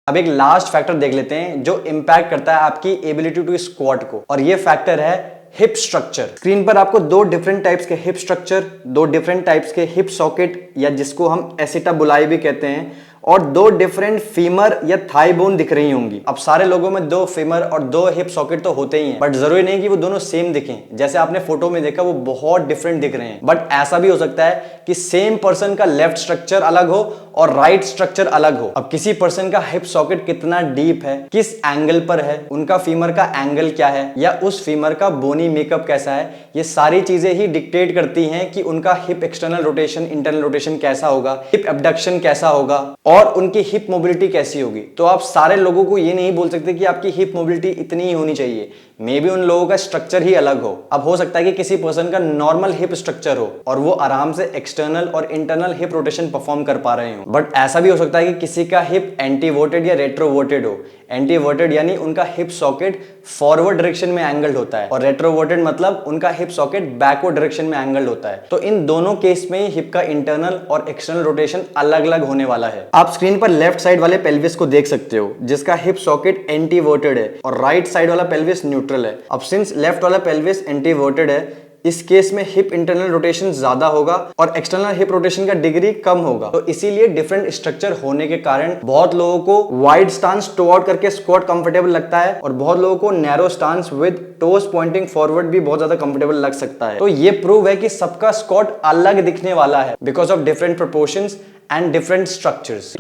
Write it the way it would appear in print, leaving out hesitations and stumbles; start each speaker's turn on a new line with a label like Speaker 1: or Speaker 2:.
Speaker 1: अब एक last factor देख लेते हैं जो इंपैक्ट करता है आपकी एबिलिटी टू स्क्वाट को, और ये फैक्टर है हिप स्ट्रक्चर। स्क्रीन पर आपको दो डिफरेंट टाइप्स के हिप स्ट्रक्चर, दो डिफरेंट टाइप्स के हिप सॉकेट या जिसको हम एसिटाबुलाई भी कहते हैं, और दो डिफरेंट फीमर या थाई बोन दिख रही होंगी। अब सारे लोगों में दो फीमर और दो हिप सॉकेट तो होते ही हैं, बट जरूरी नहीं कि वो दोनों सेम दिखें। जैसे आपने फोटो में देखा वो बहुत डिफरेंट दिख रहे हैं, बट ऐसा भी हो सकता है कि सेम पर्सन का लेफ्ट स्ट्रक्चर अलग हो और राइट स्ट्रक्चर अलग हो। अब किसी पर्सन का हिप सॉकेट कितना डीप है, किस एंगल पर है, उनका फीमर का एंगल क्या है, या उस फीमर का बोनी मेकअप कैसा है, ये सारी चीजें ही डिक्टेट करती हैं कि उनका hip external rotation, internal rotation कैसा होगा, हिप एब्डक्शन कैसा होगा और उनकी हिप मोबिलिटी कैसी होगी। तो आप सारे लोगों को ये नहीं बोल सकते कि आपकी हिप मोबिलिटी इतनी ही होनी चाहिए। मे बी उन लोगों का स्ट्रक्चर ही अलग हो। अब हो सकता है कि किसी पर्सन का नॉर्मल हिप स्ट्रक्चर हो और वो आराम से एक्सटर्नल और इंटरनल हिप रोटेशन परफॉर्म कर पा रहे हो, बट ऐसा भी हो सकता है कि किसी का हिप एंटीवर्टेड या रेट्रोवर्टेड हो। एंटीवर्टेड यानी उनका हिप सॉकेट फॉरवर्ड डायरेक्शन में एंगल्ड होता है, और रेट्रोवर्टेड मतलब उनका हिप सॉकेट बैकवर्ड डायरेक्शन में एंगल्ड होता है। तो इन दोनों केस में हिप का इंटरनल और एक्सटर्नल रोटेशन अलग अलग होने वाला है। आप स्क्रीन पर लेफ्ट साइड वाले पेल्विस को देख सकते हो जिसका हिप सॉकेट एंटीवर्टेड है, और राइट साइड वाला पेल्विस न्यूट्रल है। अब सिंस लेफ्ट वाला पेल्विस एंटीवर्टेड है, इस केस में हिप इंटरनल रोटेशन ज्यादा होगा और एक्सटर्नल हिप रोटेशन का डिग्री कम होगा। तो इसीलिए डिफरेंट स्ट्रक्चर होने के कारण बहुत लोगों को वाइड स्टांस टो आउट करके स्क्वाट कंफर्टेबल लगता है, और बहुत लोगों को narrow stance with toes pointing forward भी बहुत ज्यादा कंफर्टेबल लग सकता है। तो ये प्रूव है कि सबका स्क्वाट अलग दिखने वाला है because of different proportions and different structures.